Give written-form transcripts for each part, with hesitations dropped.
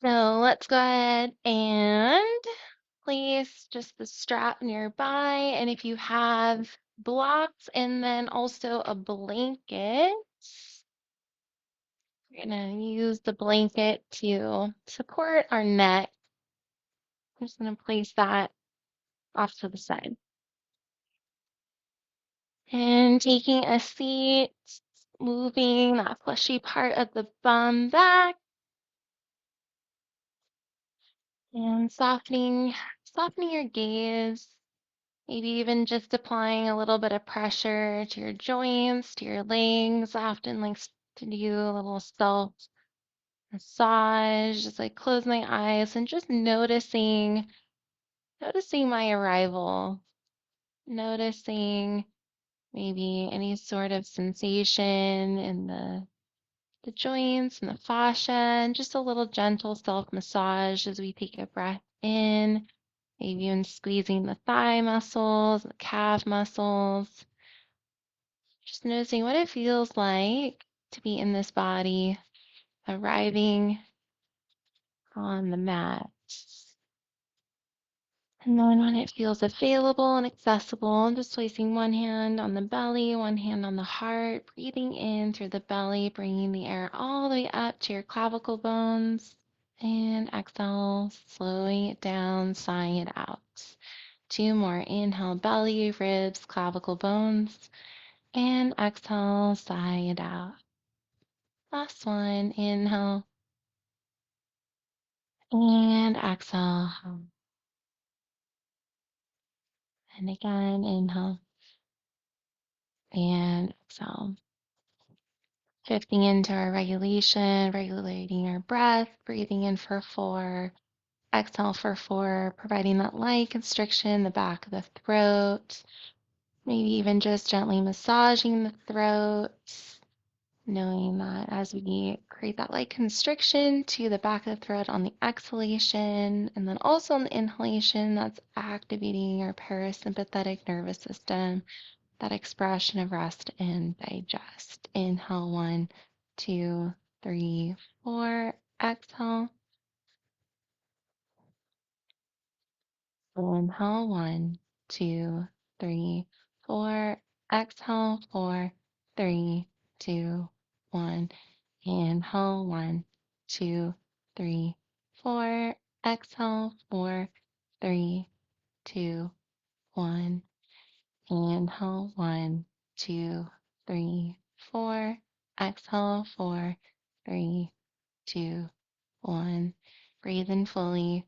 So let's go ahead and place just the strap nearby. And if you have blocks and then also a blanket, we're going to use the blanket to support our neck. I'm just going to place that off to the side. And taking a seat, moving that fleshy part of the bum back and softening your gaze. Maybe even just applying a little bit of pressure to your joints, to your legs. I often like to do a little self massage, just like close my eyes and just noticing my arrival, noticing maybe any sort of sensation in the joints and the fascia, and just a little gentle self massage as we take a breath in. Maybe even squeezing the thigh muscles, the calf muscles. Just noticing what it feels like to be in this body, arriving on the mat. And then when it feels available and accessible, just placing one hand on the belly, one hand on the heart, breathing in through the belly, bringing the air all the way up to your clavicle bones. And exhale, slowing it down, sighing it out. Two more. Inhale, belly, ribs, clavicle bones. And exhale, sigh it out. Last one. Inhale and exhale. And again, inhale and exhale. Shifting into our regulation, regulating our breath, breathing in for 4, exhale for 4, providing that light constriction in the back of the throat. Maybe even just gently massaging the throat, knowing that as we create that light constriction to the back of the throat on the exhalation, and then also on the inhalation, that's activating our parasympathetic nervous system, that expression of rest and digest. Inhale, 1, 2, 3, 4. Exhale. Inhale, 1, 2, 3, 4. Exhale, 4, 3, 2, 1. Inhale, 1, 2, 3, 4. Exhale, 4, 3, 2, 1. Inhale, 1, 2, 3, 4. Exhale, 4, 3, 2, 1. Breathe in fully.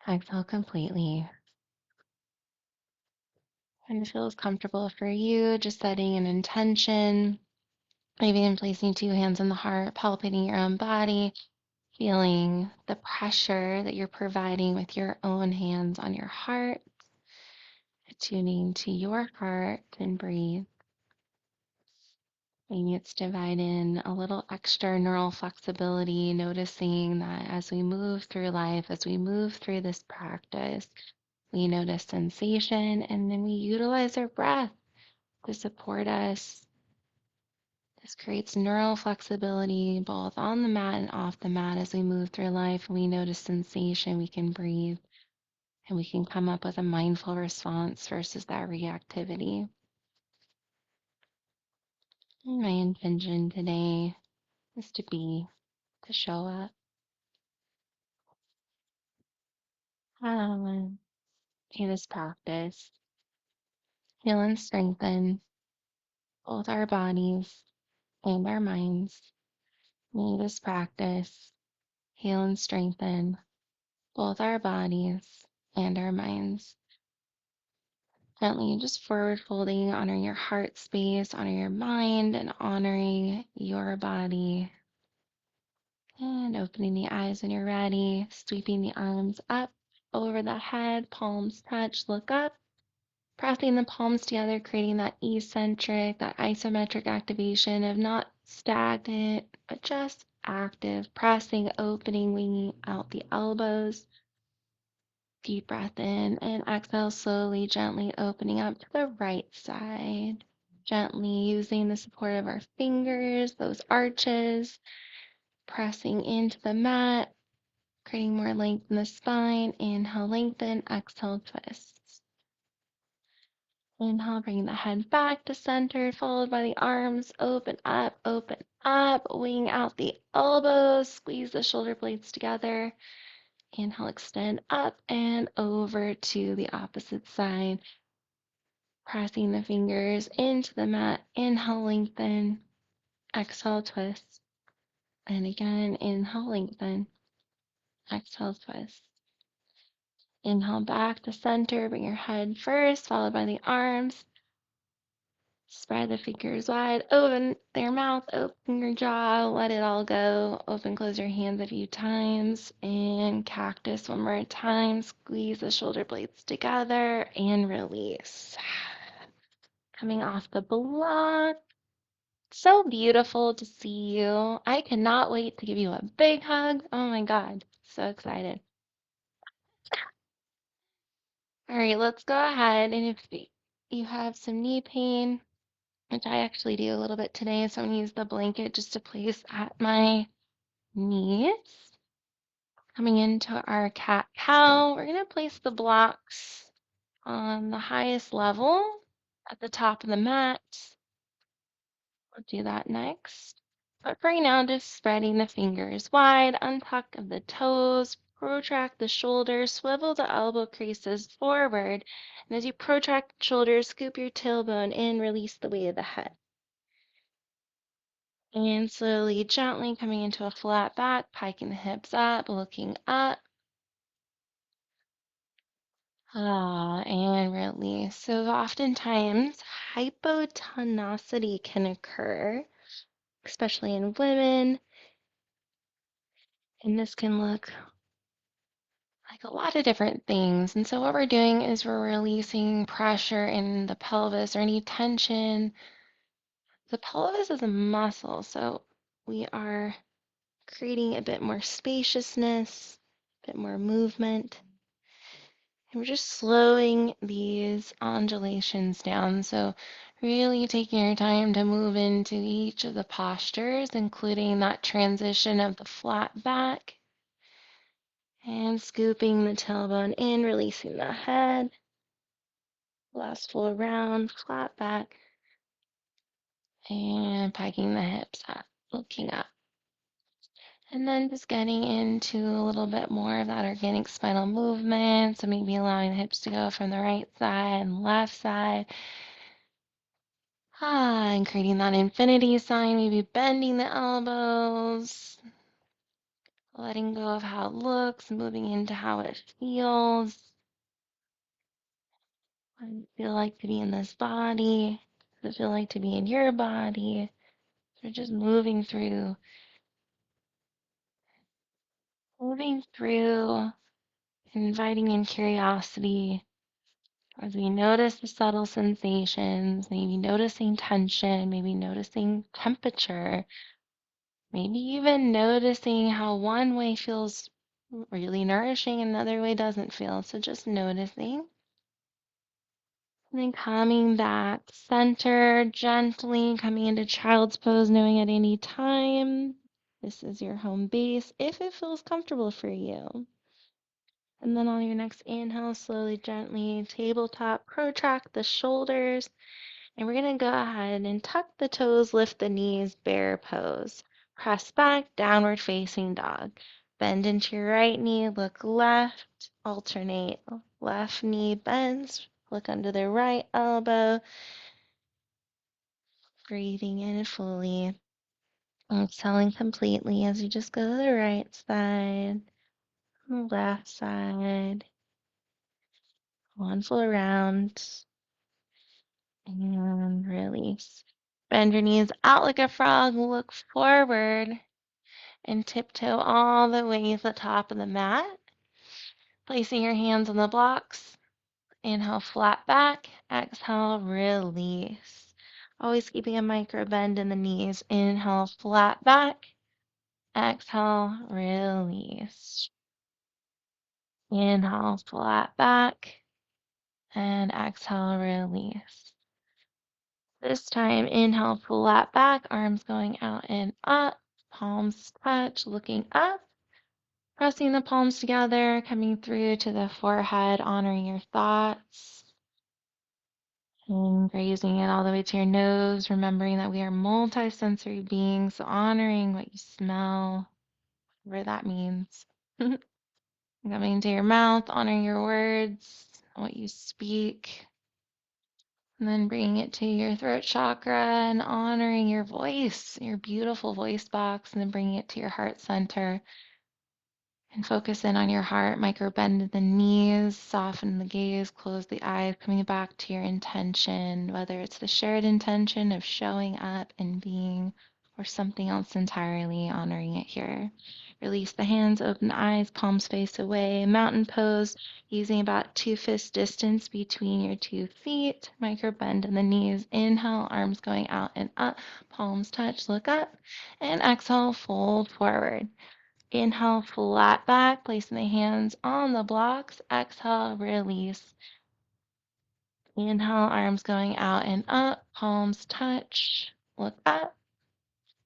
Exhale completely. And it feels comfortable for you, just setting an intention, maybe even placing two hands on the heart, palpating your own body, feeling the pressure that you're providing with your own hands on your heart, attuning to your heart and breathe. Maybe it's dividing a little extra neural flexibility, noticing that as we move through life, as we move through this practice, we notice sensation and then we utilize our breath to support us. This creates neural flexibility both on the mat and off the mat as we move through life. We notice sensation, we can breathe, and we can come up with a mindful response versus that reactivity. And my intention today is to show up, in this practice, heal and strengthen both our bodies and our minds. May this practice heal and strengthen both our bodies and our minds. Gently just forward folding, honoring your heart space, honoring your mind, and honoring your body. And opening the eyes when you're ready, sweeping the arms up over the head, palms touch, look up, pressing the palms together, creating that eccentric, that isometric activation of not stagnant, but just active, pressing, opening, winging out the elbows. Deep breath in and exhale slowly, gently opening up to the right side. Gently using the support of our fingers, those arches, pressing into the mat, creating more length in the spine. Inhale, lengthen. Exhale, twist. Inhale, bring the head back to center, followed by the arms. Open up, wing out the elbows, squeeze the shoulder blades together. Inhale, extend up and over to the opposite side. Pressing the fingers into the mat. Inhale, lengthen. Exhale, twist. And again, inhale, lengthen. Exhale, twist. Inhale back to center. Bring your head first, followed by the arms. Spread the fingers wide. Open their mouth. Open your jaw. Let it all go. Open, close your hands a few times. And cactus one more time. Squeeze the shoulder blades together and release. Coming off the block. So beautiful to see you. I cannot wait to give you a big hug. Oh my God. So excited. All right, let's go ahead. And if you have some knee pain, which I actually do a little bit today, so I'm going to use the blanket just to place at my knees. Coming into our cat-cow, we're going to place the blocks on the highest level at the top of the mat. We'll do that next. But for right now, just spreading the fingers wide, untuck of the toes, protract the shoulders, swivel the elbow creases forward. And as you protract the shoulders, scoop your tailbone in, release the weight of the head. And slowly, gently coming into a flat back, piking the hips up, looking up. And release. So oftentimes, hypotonicity can occur, especially in women. And this can look like a lot of different things. And so what we're doing is we're releasing pressure in the pelvis or any tension. The pelvis is a muscle, so we are creating a bit more spaciousness, a bit more movement. And we're just slowing these undulations down. So really taking your time to move into each of the postures, including that transition of the flat back. And scooping the tailbone in, releasing the head. Last full round, flat back. And piking the hips up, looking up. And then just getting into a little bit more of that organic spinal movement. So maybe allowing the hips to go from the right side and left side. And creating that infinity sign, maybe bending the elbows. Letting go of how it looks, moving into how it feels. What does it feel like to be in this body? Does it feel like to be in your body? So just moving through, inviting in curiosity as we notice the subtle sensations, maybe noticing tension, maybe noticing temperature, maybe even noticing how one way feels really nourishing, another way doesn't feel. So just noticing. And then coming back, center, gently coming into child's pose, knowing at any time this is your home base if it feels comfortable for you. And then on your next inhale, slowly, gently, tabletop, protract the shoulders. And we're going to go ahead and tuck the toes, lift the knees, bear pose. Press back, downward facing dog. Bend into your right knee, look left, alternate. Left knee bends, look under the right elbow. Breathing in fully. Exhaling completely as you just go to the right side, left side. One full round. And release. Bend your knees out like a frog. Look forward and tiptoe all the way to the top of the mat. Placing your hands on the blocks. Inhale, flat back. Exhale, release. Always keeping a micro bend in the knees. Inhale, flat back. Exhale, release. Inhale, flat back. And exhale, release. This time, inhale, flat back, arms going out and up. Palms touch, looking up, pressing the palms together, coming through to the forehead, honoring your thoughts, and raising it all the way to your nose, remembering that we are multisensory beings, so honoring what you smell, whatever that means. Coming to your mouth, honoring your words, what you speak, and then bringing it to your throat chakra and honoring your voice, your beautiful voice box, and then bringing it to your heart center. And focus in on your heart, micro bend the knees, soften the gaze, close the eyes, coming back to your intention, whether it's the shared intention of showing up and being, or something else entirely, honoring it here. Release the hands, open the eyes, palms face away, mountain pose, using about 2 fist distance between your 2 feet, micro bend in the knees. Inhale, arms going out and up, palms touch, look up, and exhale, fold forward. Inhale, flat back, placing the hands on the blocks. Exhale, release. Inhale, arms going out and up, palms touch. Look up.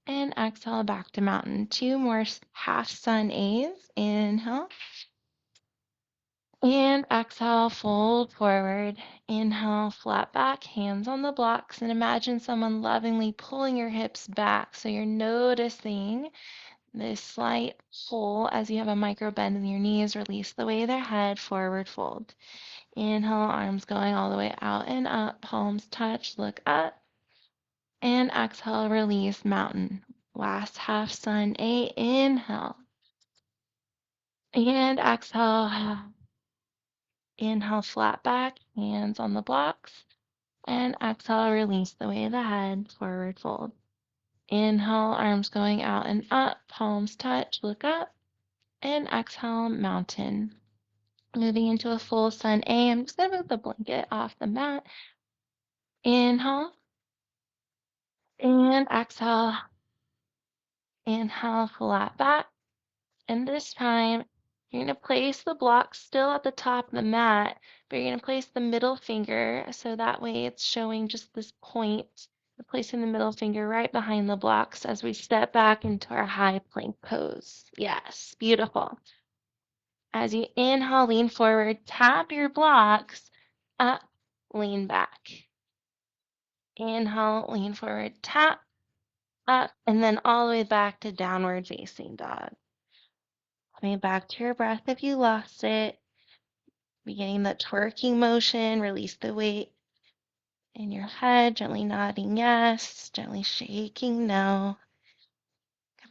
And exhale, back to mountain. 2 more half sun A's. Inhale. And exhale, fold forward. Inhale, flat back, hands on the blocks. And imagine someone lovingly pulling your hips back. So you're noticing this slight pull as you have a micro bend in your knees. Release the weight of their head, forward fold. Inhale, arms going all the way out and up, palms touch, look up. And exhale, release, mountain. Last half sun, A, inhale. And exhale, inhale, flat back, hands on the blocks. And exhale, release the weight of the head, forward fold. Inhale, arms going out and up, palms touch, look up. And exhale, mountain. Moving into a full sun A. I'm just going to move the blanket off the mat. Inhale and exhale. Inhale, flat back. And this time, you're going to place the block still at the top of the mat, but you're going to place the middle finger so that way it's showing just this point. We're placing the middle finger right behind the blocks as we step back into our high plank pose. Yes, beautiful. As you inhale, lean forward, tap your blocks, up, lean back. Inhale, lean forward, tap, up, and then all the way back to downward facing dog. Coming back to your breath if you lost it. Beginning the twerking motion, release the weight in your head, gently nodding yes, gently shaking no.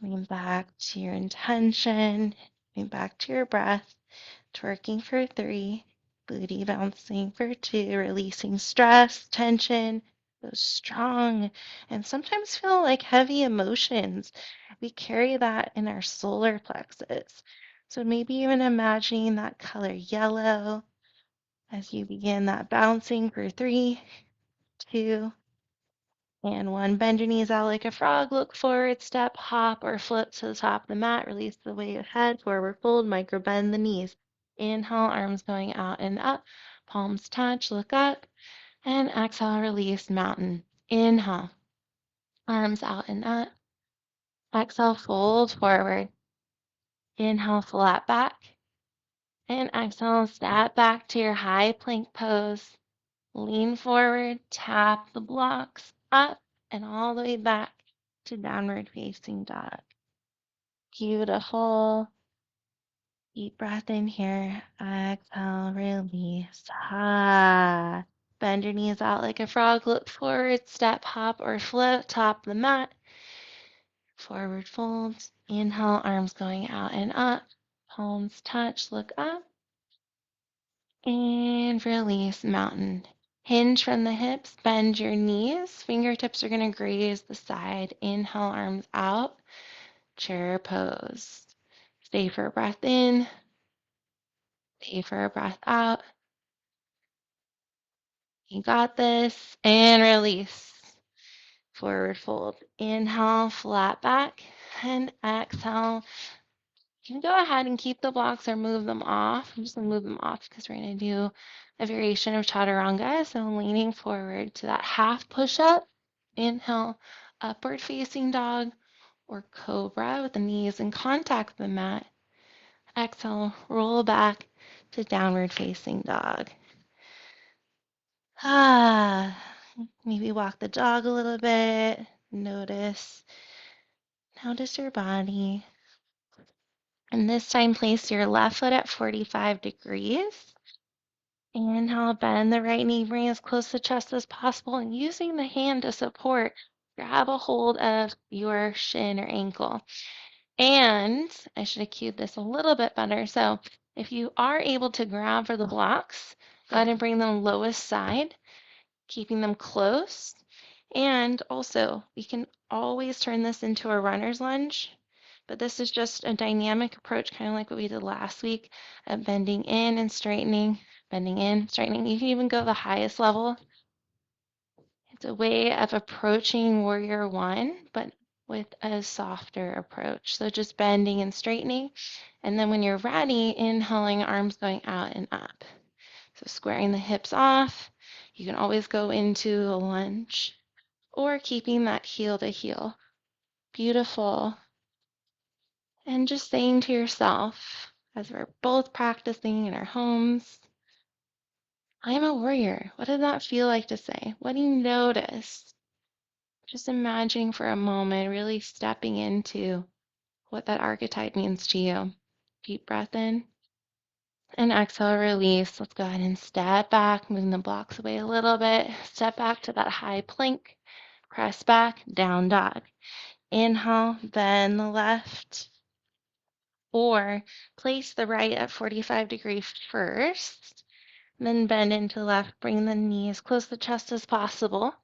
Coming back to your intention, coming back to your breath. Twerking for 3, booty bouncing for 2, releasing stress, tension, those strong and sometimes feel like heavy emotions. We carry that in our solar plexus. So maybe even imagining that color yellow as you begin that bouncing for 3, 2, and 1. Bend your knees out like a frog. Look forward, step, hop, or flip to the top of the mat. Release the weight of head, forward fold, micro bend the knees. Inhale, arms going out and up. Palms touch, look up. And exhale, release, mountain. Inhale, arms out and up. Exhale, fold forward. Inhale, flat back. And exhale, step back to your high plank pose. Lean forward, tap the blocks up and all the way back to downward facing dog. Beautiful. Deep breath in here. Exhale, release. Ha. Bend your knees out like a frog. Look forward, step, hop, or flip. Top the mat. Forward folds. Inhale, arms going out and up. Palms touch. Look up. And release, mountain. Hinge from the hips, bend your knees. Fingertips are going to graze the side. Inhale, arms out. Chair pose. Stay for a breath in. Stay for a breath out. You got this. And release. Forward fold. Inhale, flat back. And exhale. You can go ahead and keep the blocks or move them off. I'm just going to move them off because we're going to do a variation of chaturanga. So leaning forward to that half push-up. Inhale, upward facing dog. or cobra with the knees in contact with the mat. Exhale, roll back to downward facing dog. Maybe walk the dog a little bit. Notice your body. And this time, place your left foot at 45 degrees. Inhale, bend the right knee, bring as close to the chest as possible, and using the hand to support, grab a hold of your shin or ankle. And I should have cued this a little bit better. So if you are able to grab for the blocks, go ahead and bring them lowest side, keeping them close. And also, we can always turn this into a runner's lunge, but this is just a dynamic approach, kind of like what we did last week of bending in and straightening, bending in, straightening. You can even go the highest level. It's a way of approaching Warrior One, but with a softer approach. So just bending and straightening. And then when you're ready, inhaling, arms going out and up. So squaring the hips off. You can always go into a lunge or keeping that heel to heel. Beautiful. And just saying to yourself, as we're both practicing in our homes, I'm a warrior. What did that feel like to say? What do you notice? Just imagining for a moment, really stepping into what that archetype means to you. Deep breath in and exhale, release. Let's go ahead and step back, moving the blocks away a little bit. Step back to that high plank. Press back, down dog. Inhale, bend the left, or place the right at 45 degrees first. Then bend into the left, bring the knees close to the chest as possible.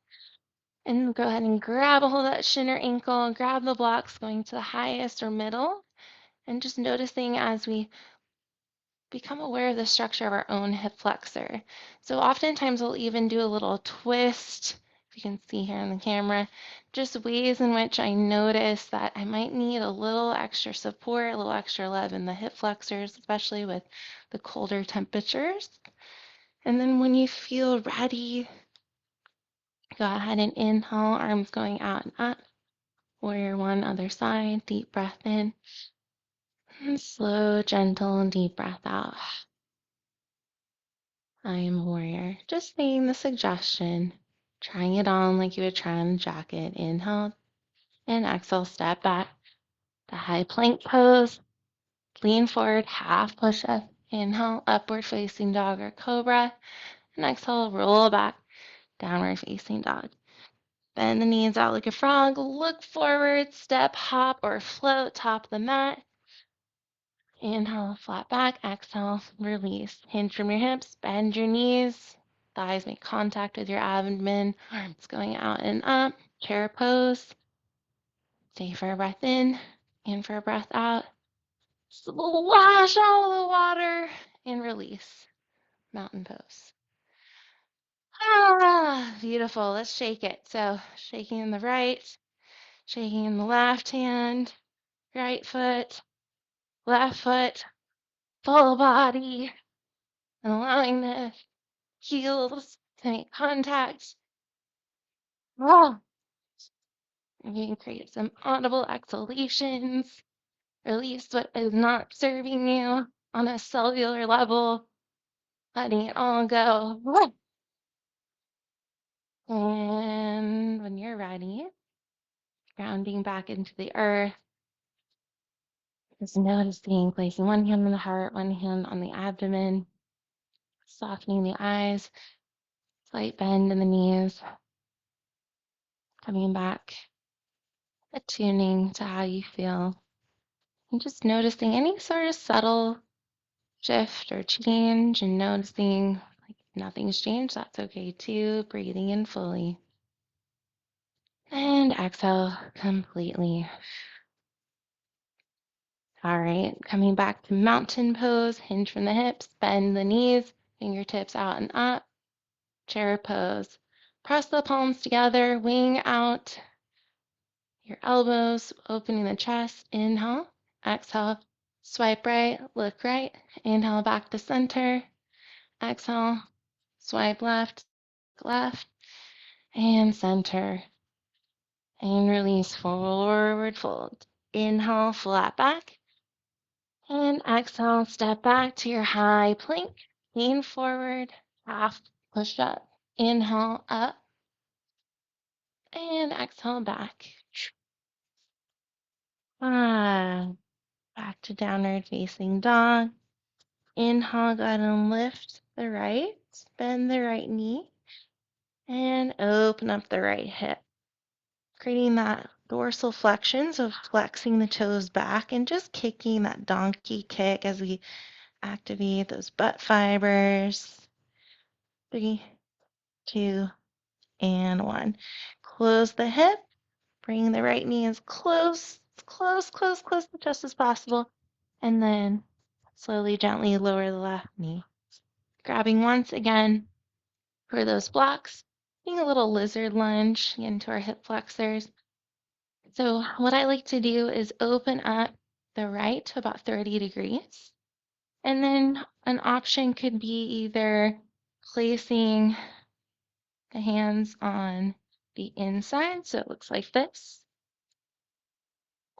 And go ahead and grab a hold of that shin or ankle, grab the blocks going to the highest or middle, and just noticing as we become aware of the structure of our own hip flexor. So oftentimes we'll even do a little twist, if you can see here on the camera, just ways in which I notice that I might need a little extra support, a little extra love in the hip flexors, especially with the colder temperatures. And then when you feel ready, go ahead and inhale, arms going out and up. Warrior One, other side, deep breath in. And slow, gentle, and deep breath out. I am a warrior. Just saying the suggestion, trying it on like you would try on a jacket. Inhale and exhale, step back. The high plank pose. Lean forward, half push up. Inhale, upward facing dog or cobra. And exhale, roll back, downward facing dog. Bend the knees out like a frog. Look forward, step, hop, or float, top of the mat. Inhale, flat back. Exhale, release. Hinge from your hips, bend your knees. Thighs make contact with your abdomen. Arms going out and up. Chair pose. Stay for a breath in for a breath out. Splash out of the water and release. Mountain pose. Beautiful. Let's shake it. So shaking in the right, shaking in the left hand, right foot, left foot, full body, and allowing the heels to make contact. Ah, you can create some audible exhalations. Release what is not serving you on a cellular level, letting it all go. And when you're ready, grounding back into the earth, just noticing, placing one hand on the heart, one hand on the abdomen, softening the eyes, slight bend in the knees, coming back, attuning to how you feel, and just noticing any sort of subtle shift or change, and noticing like nothing's changed, that's okay too. Breathing in fully. And exhale completely. All right, coming back to mountain pose, hinge from the hips, bend the knees, fingertips out and up, chair pose. Press the palms together, wing out your elbows, opening the chest. Inhale, exhale, swipe right, look right. Inhale back to center. Exhale, swipe left, left, and center. And release, forward fold. Inhale, flat back. And exhale, step back to your high plank. Lean forward, half push up. Inhale, up. And exhale, back. Ah, back to downward facing dog. Inhale, go ahead and lift the right. Bend the right knee. And open up the right hip. Creating that dorsal flexion, so flexing the toes back and just kicking that donkey kick as we activate those butt fibers. 3, 2, and 1. Close the hip. Bring the right knee as close to the chest as possible. And then slowly, gently lower the left knee. Grabbing once again for those blocks. Doing a little lizard lunge into our hip flexors. So what I like to do is open up the right to about 30 degrees. And then an option could be either placing the hands on the inside, so it looks like this,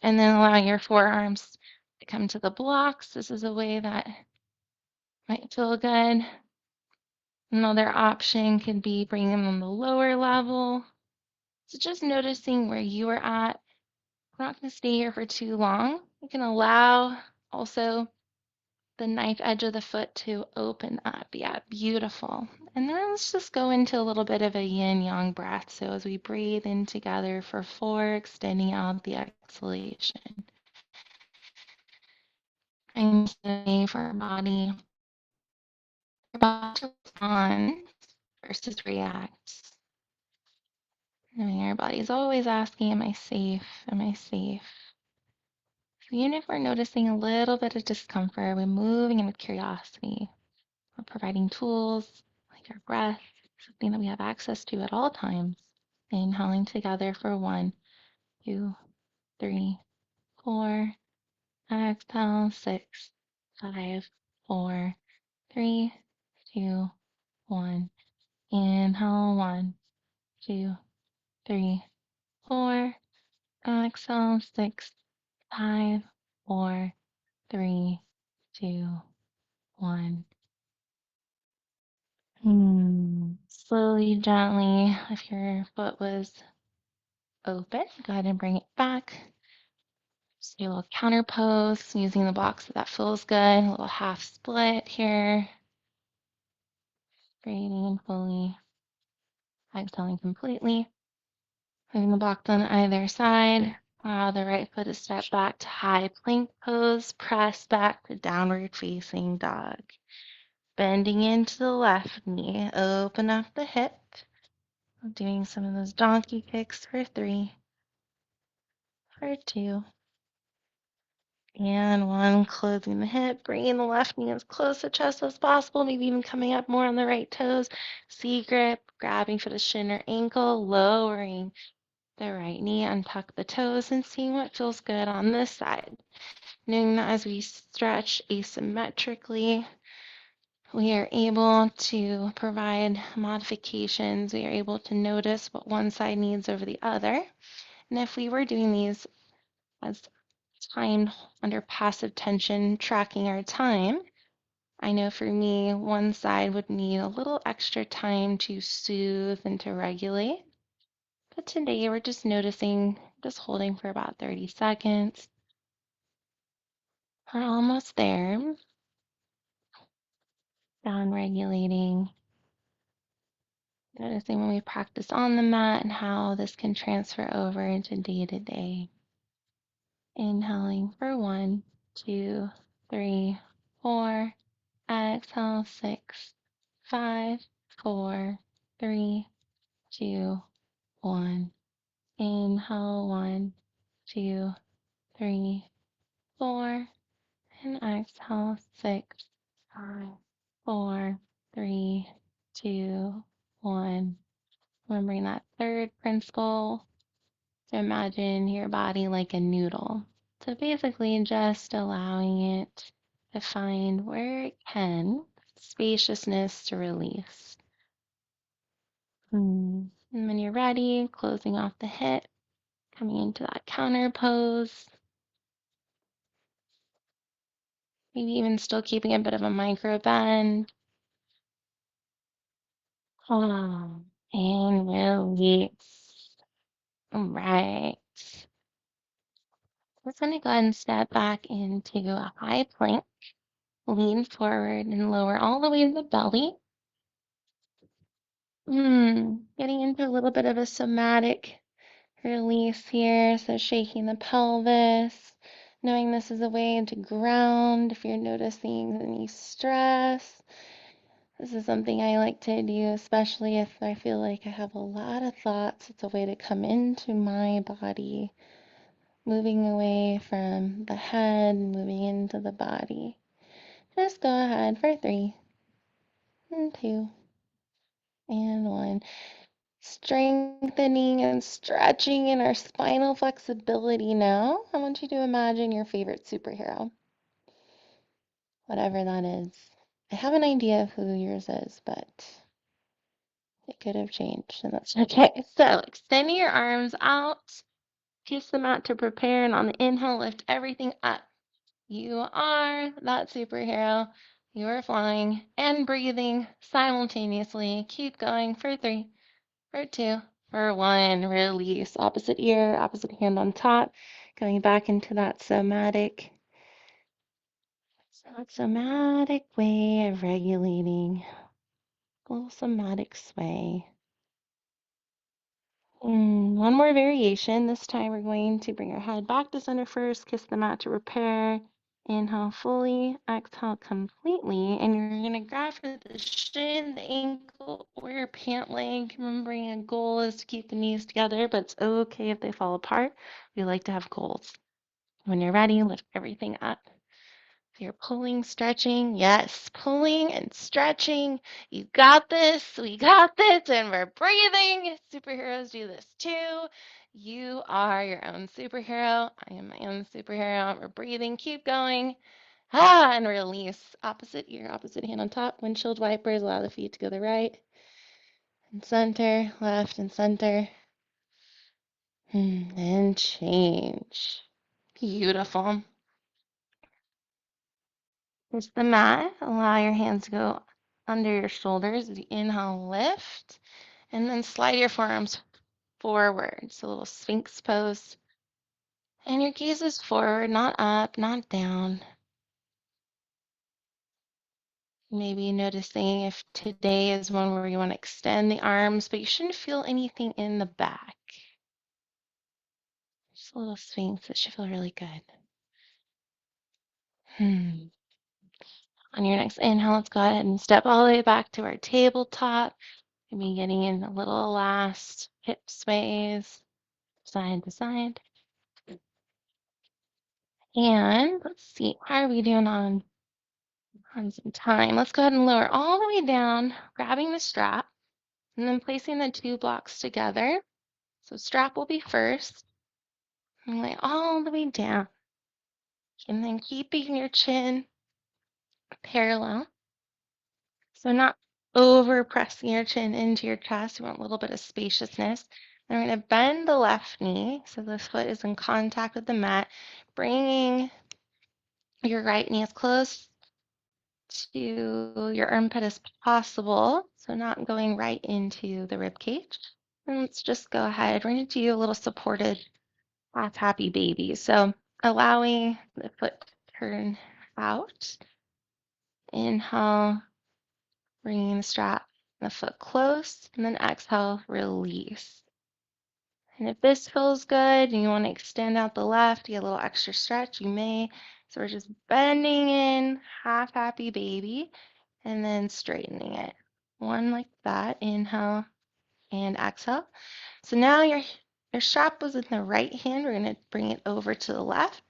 and then allowing your forearms to come to the blocks. This is a way that might feel good. Another option could be bringing them on the lower level. So just noticing where you are at. We're not going to stay here for too long. You can allow also the knife edge of the foot to open up. Yeah, beautiful. And then let's just go into a little bit of a yin yang breath. So as we breathe in together for 4, extending out the exhalation. And for our body, to respond versus react. Knowing our body's always asking, am I safe? Am I safe? So even if we're noticing a little bit of discomfort, we're moving in with curiosity. We're providing tools like our breath, something that we have access to at all times. Inhaling together for 1, 2, 3, 4. Exhale, 6, 5, 4, 3, 2, 1. Inhale, 1, 2, 3, 4. Exhale, 6, 5, 4, 3, 2, 1. Slowly, gently, if your foot was open, go ahead and bring it back. Just do a little counter pose using the blocks that feels good. A little half split here. Breathing fully, exhaling completely. Moving the blocks on either side. Allow the right foot to step back to high plank pose. Press back to downward facing dog. Bending into the left knee. Open up the hip. Doing some of those donkey kicks for 3, for 2, and 1. Closing the hip, bringing the left knee as close to chest as possible, maybe even coming up more on the right toes. C grip, grabbing for the shin or ankle, lowering the right knee, untuck the toes, and seeing what feels good on this side. Knowing that as we stretch asymmetrically, we are able to provide modifications. We are able to notice what one side needs over the other. And if we were doing these as time under passive tension, tracking our time, I know for me, one side would need a little extra time to soothe and to regulate. But today we're just noticing, just holding for about 30 seconds. We're almost there. Down regulating. Noticing when we practice on the mat and how this can transfer over into day to day. Inhaling for 1, 2, 3, 4. Exhale, 6, 5, 4, 3, 2, 1. Inhale, 1, 2, 3, 4. And exhale, 6, 5, 4, 3, 2, 1. Remembering that third principle, to imagine your body like a noodle. So basically just allowing it to find where it can, spaciousness to release. And when you're ready, closing off the hip, Coming into that counter pose. Maybe even still keeping a bit of a micro bend. And release. All right. We're going to go ahead and step back into a high plank. Lean forward and lower all the way to the belly. Getting into a little bit of a somatic release here. So shaking the pelvis, knowing this is a way to ground if you're noticing any stress. This is something I like to do, especially if I feel like I have a lot of thoughts. It's a way to come into my body, moving away from the head, moving into the body. Just go ahead for 3 and 2 and 1. Strengthening and stretching in our spinal flexibility now. I want you to imagine your favorite superhero, whatever that is. I have an idea of who yours is, but it could have changed, and that's okay. So, extending your arms out, kiss them out to prepare, and on the inhale, lift everything up. You are that superhero. You are flying and breathing simultaneously. Keep going for 3, for 2, for 1. Release. Opposite ear, opposite hand on top. Going back into that somatic way of regulating. A little somatic sway. One more variation. This time we're going to bring our head back to center first, kiss the mat to repair. Inhale fully, exhale completely, and you're going to grab for the shin, the ankle, or your pant leg. Remembering a goal is to keep the knees together, but it's okay if they fall apart. We like to have goals. When you're ready, lift everything up. If you're pulling, stretching, yes, pulling and stretching. You got this. We got this. And we're breathing. Superheroes do this too. You are your own superhero. I am my own superhero. We're breathing. Keep going. And release. Opposite ear, opposite hand on top. Windshield wipers. Allow the feet to go to the right and center, left and center. And change. Beautiful. Here's the mat. Allow your hands to go under your shoulders as you inhale, lift, and then slide your forearms forward. It's a little sphinx pose. And your gaze is forward, not up, not down. Maybe noticing if today is one where you want to extend the arms, but you shouldn't feel anything in the back. Just a little sphinx. That should feel really good. On your next inhale, let's go ahead and step all the way back to our tabletop. Maybe getting in a little last hip sways, side to side. And let's see, how are we doing on some time? Let's go ahead and lower all the way down, grabbing the strap, and then placing the 2 blocks together. So strap will be first, and lay all the way down. And then keeping your chin parallel. So not over pressing your chin into your chest. You want a little bit of spaciousness. And we're going to bend the left knee so the foot is in contact with the mat, bringing your right knee as close to your armpit as possible. So not going right into the rib cage. And let's just go ahead. We're going to do a little supported half happy baby. So allowing the foot to turn out. Inhale, bringing the strap and the foot close, and then exhale, release. And if this feels good and you want to extend out the left, get a little extra stretch, you may. So we're just bending in, half happy baby, and then straightening it. One like that, inhale and exhale. So now your strap was in the right hand. We're going to bring it over to the left,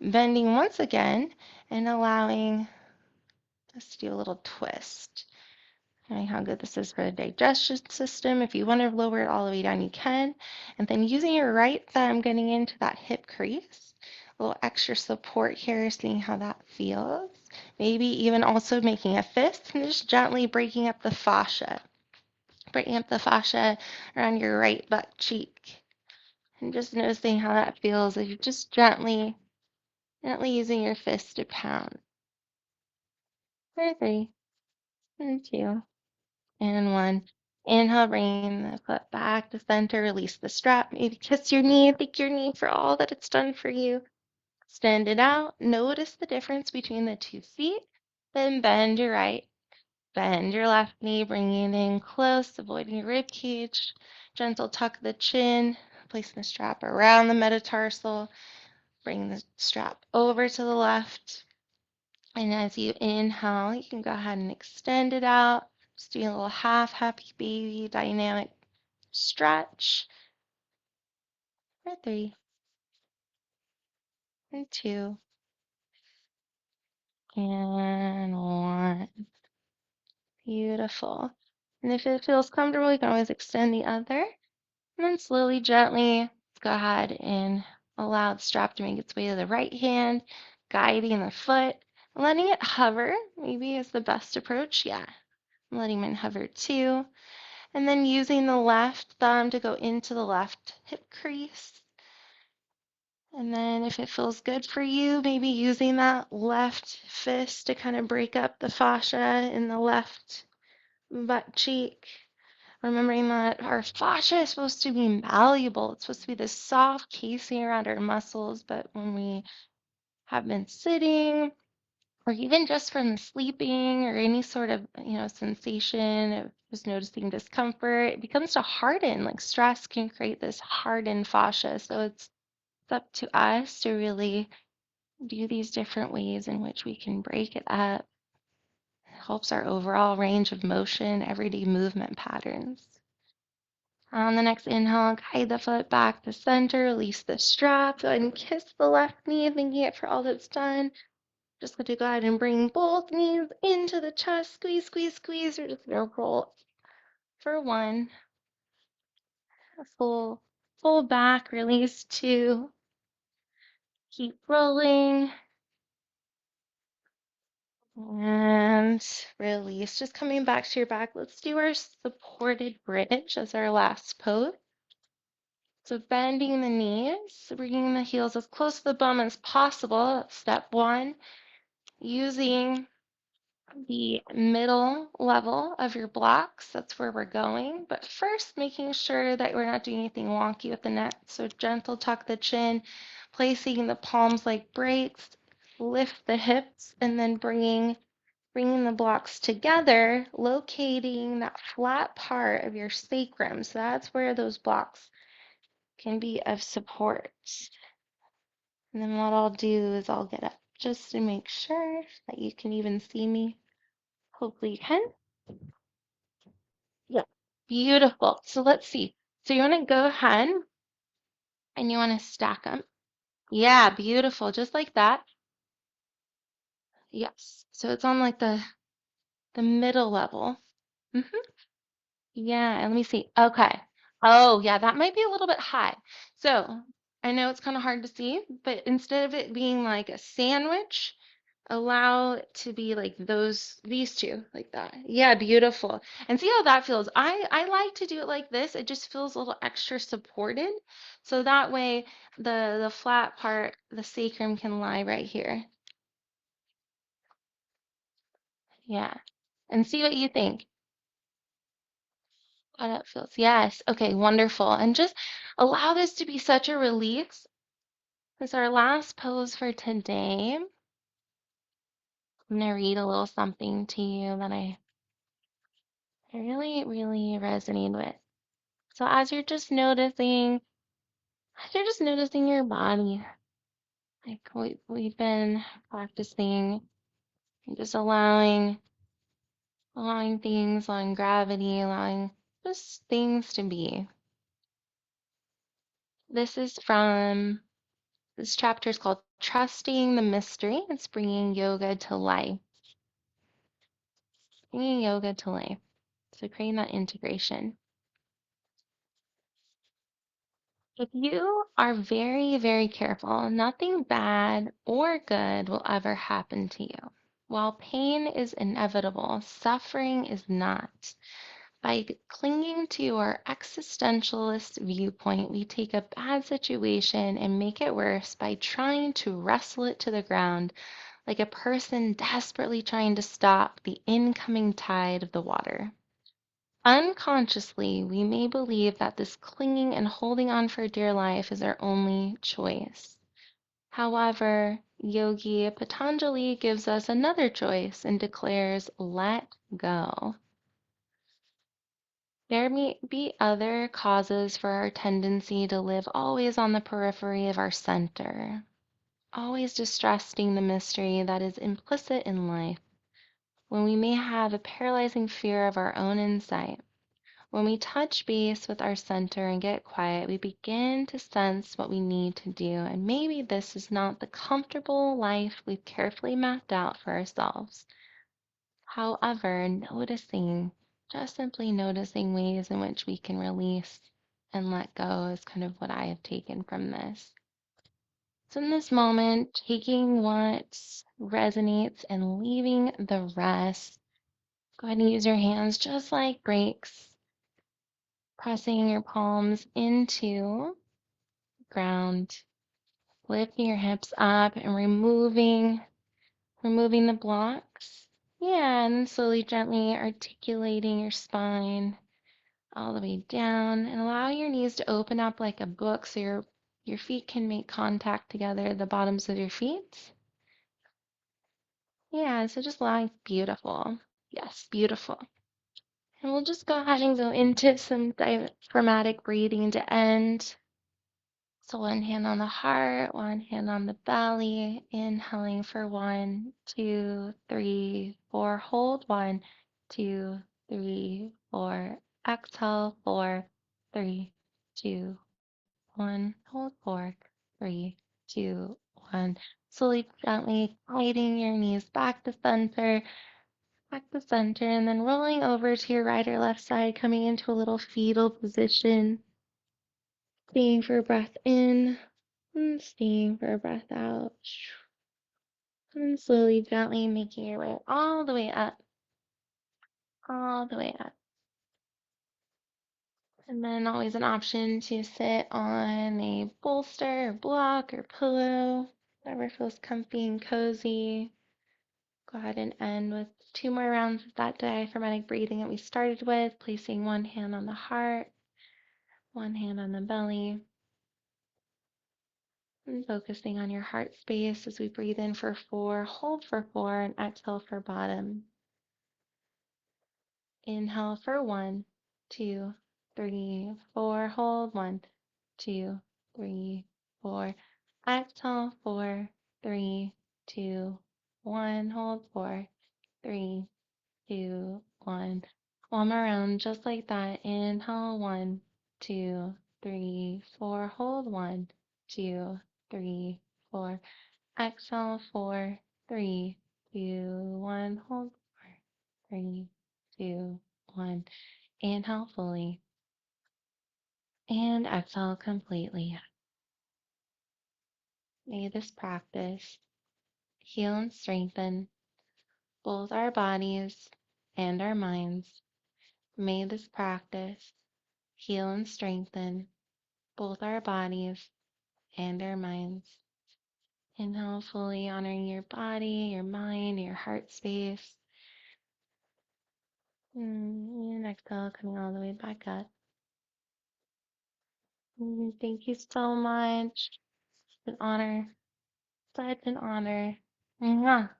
bending once again and allowing us to do a little twist. Knowing how good this is for the digestion system. If you want to lower it all the way down, you can. And then using your right thumb, getting into that hip crease. A little extra support here, seeing how that feels. Maybe even also making a fist and just gently breaking up the fascia. Breaking up the fascia around your right butt cheek. And just noticing how that feels as you're just gently using your fist to pound. For 3, and 2, and 1. Inhale, bring the foot back to center, release the strap, maybe kiss your knee, thank your knee for all that it's done for you. Extend it out. Notice the difference between the 2 feet. Then bend your right, bend your left knee, bringing it in close, avoiding your rib cage. Gentle tuck the chin, placing the strap around the metatarsal. Bring the strap over to the left. And as you inhale, you can go ahead and extend it out. Just doing a little half happy baby dynamic stretch. For 3, and 2, and 1. Beautiful. And if it feels comfortable, you can always extend the other. And then slowly, gently, go ahead and allow the strap to make its way to the right hand, guiding the foot, letting it hover, maybe is the best approach. Yeah, I'm letting mine hover too. And then using the left thumb to go into the left hip crease. And then if it feels good for you, maybe using that left fist to kind of break up the fascia in the left butt cheek. Remembering that our fascia is supposed to be malleable. It's supposed to be this soft casing around our muscles, but when we have been sitting, or even just from sleeping or any sort of, sensation of just noticing discomfort, it becomes to harden. Like stress can create this hardened fascia. So it's up to us to really do these different ways in which we can break it up. It helps our overall range of motion, everyday movement patterns. On the next inhale, guide the foot back to center, release the strap, go ahead and kiss the left knee, thanking it for all that's done. Just going to go ahead and bring both knees into the chest, squeeze, squeeze, squeeze. We're just going to roll for 1, a full back, release 2, keep rolling, and release. Just coming back to your back. Let's do our supported bridge as our last pose. So bending the knees, bringing the heels as close to the bum as possible. That's step 1. Using the middle level of your blocks. That's where we're going. But first, making sure that we're not doing anything wonky with the neck. So gentle tuck the chin, placing the palms like brakes, lift the hips, and then bringing the blocks together, locating that flat part of your sacrum. So that's where those blocks can be of support. And then what I'll do is I'll get up just to make sure that you can even see me. Hopefully you can. Yeah. Beautiful. So let's see. So you want to go ahead and you want to stack them. Yeah, beautiful. Just like that. Yes. So it's on like the middle level. Hmm. Yeah, and let me see. Okay. Oh, yeah, that might be a little bit high. So I know it's kind of hard to see, but instead of it being like a sandwich, allow it to be like these two, like that. Yeah, beautiful. And see how that feels. I like to do it like this. It just feels a little extra supported. So that way the flat part, the sacrum can lie right here. Yeah. And see what you think. How that feels. Yes. Okay, wonderful. And just allow this to be such a release. This is our last pose for today. I'm gonna read a little something to you that I really, really resonate with. So as you're just noticing your body, like we've been practicing, and just allowing things, allowing gravity, allowing just things to be. This is from This chapter is called Trusting the Mystery. It's bringing yoga to life. Bringing yoga to life. So creating that integration. If you are very, very careful, nothing bad or good will ever happen to you. While pain is inevitable, suffering is not. By clinging to our existentialist viewpoint, we take a bad situation and make it worse by trying to wrestle it to the ground like a person desperately trying to stop the incoming tide of the water. Unconsciously, we may believe that this clinging and holding on for dear life is our only choice. However, Yogi Patanjali gives us another choice and declares, let go. There may be other causes for our tendency to live always on the periphery of our center, always distrusting the mystery that is implicit in life, when we may have a paralyzing fear of our own insight. When we touch base with our center and get quiet, we begin to sense what we need to do, and maybe this is not the comfortable life we've carefully mapped out for ourselves. However, just simply noticing ways in which we can release and let go is kind of what I have taken from this. So, in this moment, taking what resonates and leaving the rest, go ahead and use your hands just like brakes, pressing your palms into the ground, lifting your hips up and removing the blocks. Yeah, and slowly, gently articulating your spine all the way down and allow your knees to open up like a book so your feet can make contact together, the bottoms of your feet. Yeah, so just allowing beautiful. Yes, beautiful. And we'll just go ahead and go into some diaphragmatic breathing to end. So one hand on the heart, one hand on the belly, inhaling for 1, 2, 3, 4. Hold 1, 2, 3, 4. Exhale 4, 3, 2, 1. Hold 4, 3, 2, 1. Slowly, gently guiding your knees back to center, and then rolling over to your right or left side, coming into a little fetal position. Staying for a breath in. And staying for a breath out. And slowly, gently making your way all the way up. All the way up. And then always an option to sit on a bolster or block or pillow, whatever feels comfy and cozy. Go ahead and end with 2 more rounds of that diaphragmatic breathing that we started with, placing one hand on the heart, one hand on the belly, and focusing on your heart space as we breathe in for 4, hold for 4, and exhale for bottom. Inhale for 1, 2, 3, 4. Hold 1, 2, 3, 4. Exhale 4, 3, 2, 1. Hold 4, 3, 2, 1. One more round, just like that. Inhale 1, 2, 3, 4. Hold 1, 2, 3, 4. Exhale 4, 3, 2, 1. Hold 4, 3, 2, 1. Inhale fully and exhale completely. May this practice heal and strengthen both our bodies and our minds. May this practice heal and strengthen both our bodies and our minds. Inhale fully, honoring your body, your mind, your heart space. And exhale, coming all the way back up. Thank you so much. It's an honor. Such an honor. Mwah.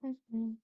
Mhm.